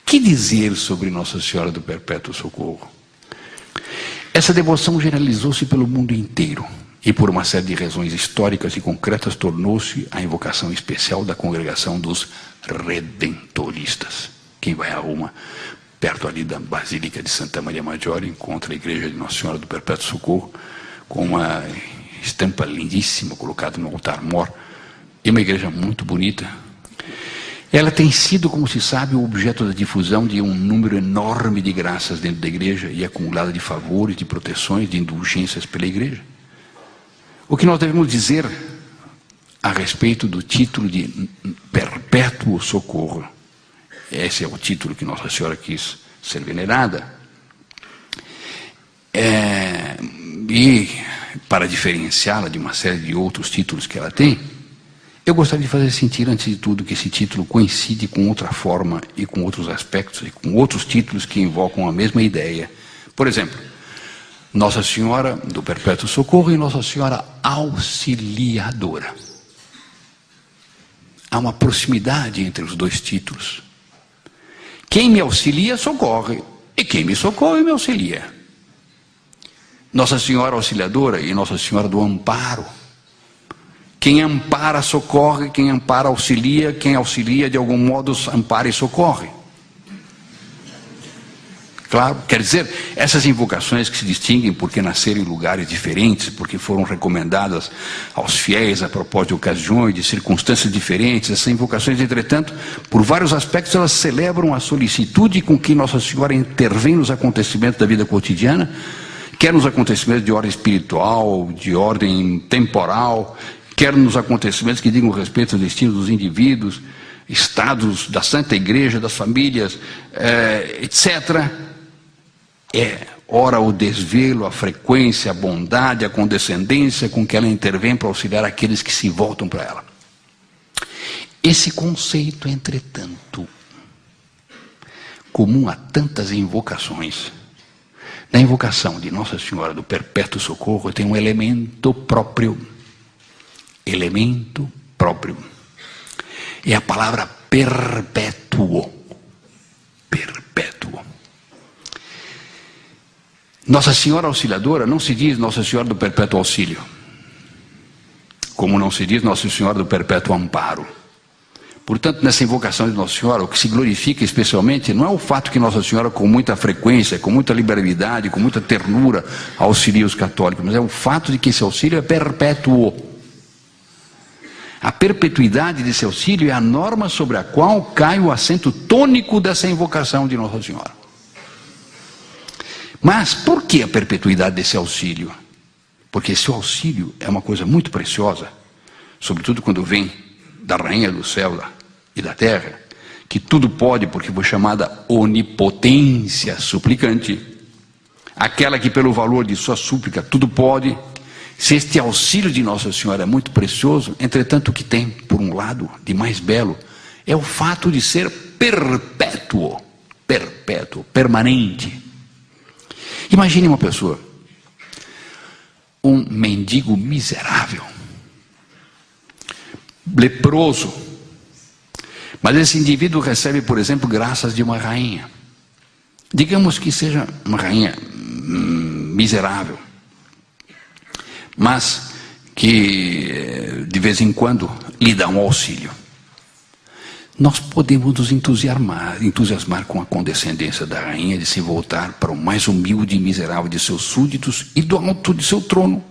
Que dizer sobre Nossa Senhora do Perpétuo Socorro? Essa devoção generalizou-se pelo mundo inteiro e, por uma série de razões históricas e concretas, tornou-se a invocação especial da congregação dos redentoristas. Quem vai a Roma, perto ali da Basílica de Santa Maria Maggiore, encontra a igreja de Nossa Senhora do Perpétuo Socorro, com uma estampa lindíssima colocada no altar-mor, e uma igreja muito bonita. Ela tem sido, como se sabe, o objeto da difusão de um número enorme de graças dentro da igreja e acumulada de favores, de proteções, de indulgências pela igreja. O que nós devemos dizer a respeito do título de Perpétuo Socorro? Esse é o título que Nossa Senhora quis ser venerada. E para diferenciá-la de uma série de outros títulos que ela tem, eu gostaria de fazer sentir, antes de tudo, que esse título coincide com outra forma e com outros aspectos e com outros títulos que invocam a mesma ideia. Por exemplo, Nossa Senhora do Perpétuo Socorro e Nossa Senhora Auxiliadora. Há uma proximidade entre os dois títulos. Quem me auxilia, socorre, e quem me socorre, me auxilia. Nossa Senhora Auxiliadora e Nossa Senhora do Amparo. Quem ampara, socorre, quem ampara, auxilia, quem auxilia, de algum modo, ampara e socorre. Claro, quer dizer, essas invocações que se distinguem porque nasceram em lugares diferentes, porque foram recomendadas aos fiéis a propósito de ocasiões, de circunstâncias diferentes, essas invocações, entretanto, por vários aspectos, elas celebram a solicitude com que Nossa Senhora intervém nos acontecimentos da vida cotidiana, quer nos acontecimentos de ordem espiritual, de ordem temporal, quer nos acontecimentos que digam respeito ao destino dos indivíduos, estados da Santa Igreja, das famílias, etc. Ora o desvelo, a frequência, a bondade, a condescendência com que ela intervém para auxiliar aqueles que se voltam para ela. Esse conceito, entretanto, comum a tantas invocações, na invocação de Nossa Senhora do Perpétuo Socorro tem um elemento próprio. Elemento próprio. É a palavra perpétuo. Perpétuo. Nossa Senhora Auxiliadora não se diz Nossa Senhora do Perpétuo Auxílio, como não se diz Nossa Senhora do Perpétuo Amparo. Portanto, nessa invocação de Nossa Senhora, o que se glorifica especialmente não é o fato que Nossa Senhora, com muita frequência, com muita liberalidade, com muita ternura, auxilia os católicos, mas é o fato de que esse auxílio é perpétuo. A perpetuidade desse auxílio é a norma sobre a qual cai o acento tônico dessa invocação de Nossa Senhora. Mas por que a perpetuidade desse auxílio? Porque esse auxílio é uma coisa muito preciosa, sobretudo quando vem da Rainha do Céu e da Terra, que tudo pode, porque foi chamada onipotência suplicante, aquela que pelo valor de sua súplica tudo pode. Se este auxílio de Nossa Senhora é muito precioso, entretanto o que tem, por um lado, de mais belo, é o fato de ser perpétuo, permanente. Imagine uma pessoa, um mendigo miserável, leproso, mas esse indivíduo recebe, por exemplo, graças de uma rainha. Digamos que seja uma rainha miserável, mas que de vez em quando lhe dá um auxílio. Nós podemos nos entusiasmar com a condescendência da rainha de se voltar para o mais humilde e miserável de seus súditos e do alto de seu trono,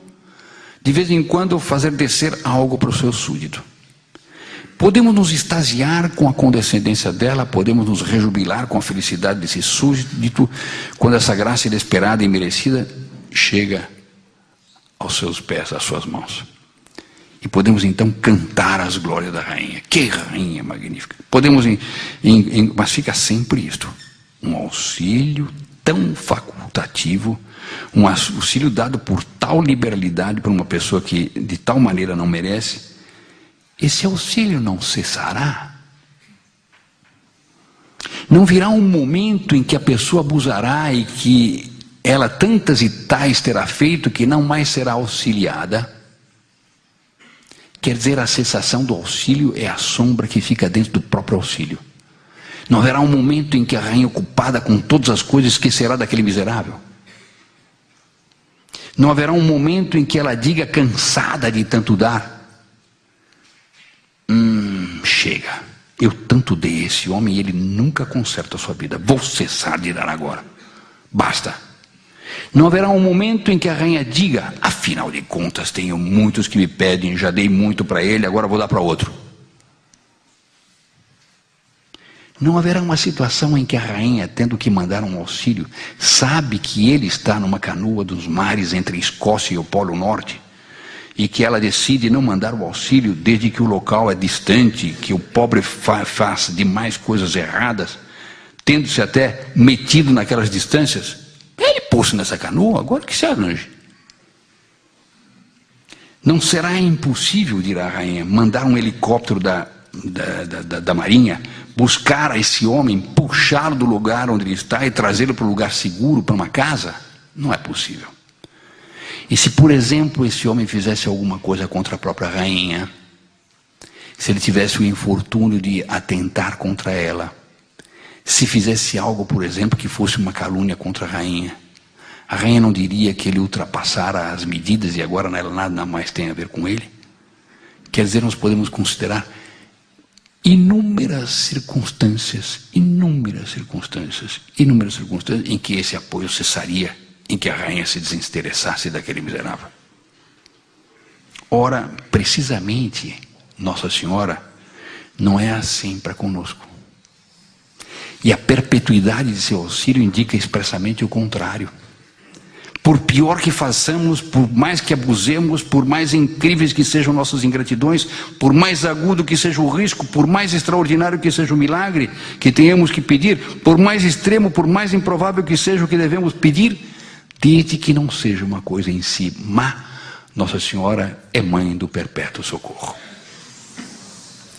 de vez em quando fazer descer algo para o seu súdito. Podemos nos extasiar com a condescendência dela, podemos nos rejubilar com a felicidade desse súdito, quando essa graça inesperada e merecida chega aos seus pés, às suas mãos. E podemos então cantar as glórias da rainha. Que rainha magnífica! Podemos, mas fica sempre isto: um auxílio tão facultativo, um auxílio dado por tal liberalidade para uma pessoa que de tal maneira não merece. Esse auxílio não cessará. Não virá um momento em que a pessoa abusará e que ela tantas e tais terá feito que não mais será auxiliada. Quer dizer, a cessação do auxílio é a sombra que fica dentro do próprio auxílio. Não haverá um momento em que a rainha, ocupada com todas as coisas, esquecerá daquele miserável. Não haverá um momento em que ela diga, cansada de tanto dar: chega, eu tanto dei a esse homem e ele nunca conserta a sua vida, vou cessar de dar agora, basta. Não haverá um momento em que a rainha diga: afinal de contas, tenho muitos que me pedem, já dei muito para ele, agora vou dar para outro. Não haverá uma situação em que a rainha, tendo que mandar um auxílio, sabe que ele está numa canoa dos mares entre a Escócia e o Polo Norte, e que ela decide não mandar o auxílio desde que o local é distante, que o pobre faz demais coisas erradas, tendo-se até metido naquelas distâncias. Ele pôs-se nessa canoa, agora que se arranje. Não será impossível, dirá a rainha, mandar um helicóptero da marinha, buscar esse homem, puxá-lo do lugar onde ele está e trazê-lo para um lugar seguro, para uma casa? Não é possível. E se, por exemplo, esse homem fizesse alguma coisa contra a própria rainha, se ele tivesse o infortúnio de atentar contra ela, se fizesse algo, por exemplo, que fosse uma calúnia contra a rainha não diria que ele ultrapassara as medidas e agora ela nada mais tem a ver com ele? Quer dizer, nós podemos considerar inúmeras circunstâncias em que esse apoio cessaria, em que a rainha se desinteressasse daquele miserável. Ora, precisamente, Nossa Senhora não é assim para conosco. E a perpetuidade de seu auxílio indica expressamente o contrário. Por pior que façamos, por mais que abusemos, por mais incríveis que sejam nossas ingratidões, por mais agudo que seja o risco, por mais extraordinário que seja o milagre que tenhamos que pedir, por mais extremo, por mais improvável que seja o que devemos pedir, desde que não seja uma coisa em si má, Nossa Senhora é mãe do perpétuo socorro.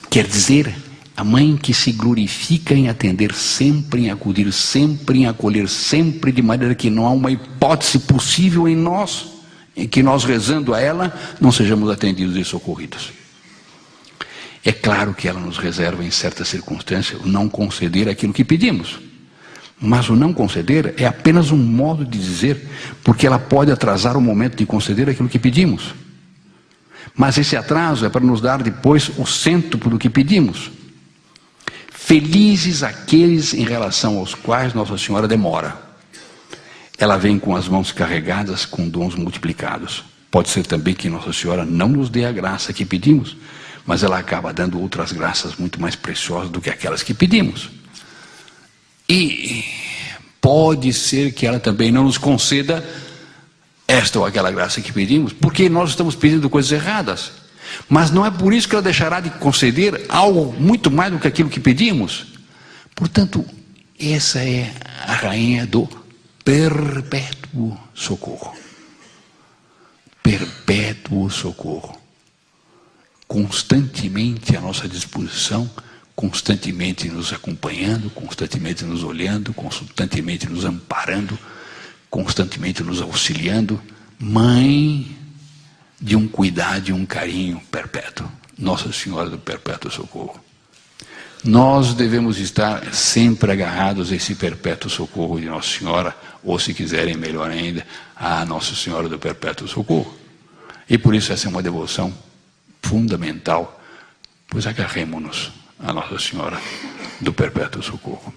Quer dizer, a mãe que se glorifica em atender sempre, em acudir sempre, em acolher sempre, de maneira que não há uma hipótese possível em nós, em que nós, rezando a ela, não sejamos atendidos e socorridos. É claro que ela nos reserva, em certas circunstâncias, o não conceder aquilo que pedimos. Mas o não conceder é apenas um modo de dizer, porque ela pode atrasar o momento de conceder aquilo que pedimos. Mas esse atraso é para nos dar depois o cêntuplo do que pedimos. Felizes aqueles em relação aos quais Nossa Senhora demora. Ela vem com as mãos carregadas com dons multiplicados. Pode ser também que Nossa Senhora não nos dê a graça que pedimos, mas ela acaba dando outras graças muito mais preciosas do que aquelas que pedimos. E pode ser que ela também não nos conceda esta ou aquela graça que pedimos, porque nós estamos pedindo coisas erradas. Mas não é por isso que ela deixará de conceder algo muito mais do que aquilo que pedimos. Portanto, essa é a rainha do perpétuo socorro. Perpétuo socorro. Constantemente à nossa disposição, constantemente nos acompanhando, constantemente nos olhando, constantemente nos amparando, constantemente nos auxiliando. Mãe de um cuidado e um carinho perpétuo. Nossa Senhora do Perpétuo Socorro. Nós devemos estar sempre agarrados a esse perpétuo socorro de Nossa Senhora, ou se quiserem melhor ainda, a Nossa Senhora do Perpétuo Socorro. E por isso essa é uma devoção fundamental, pois agarremo-nos a Nossa Senhora do Perpétuo Socorro.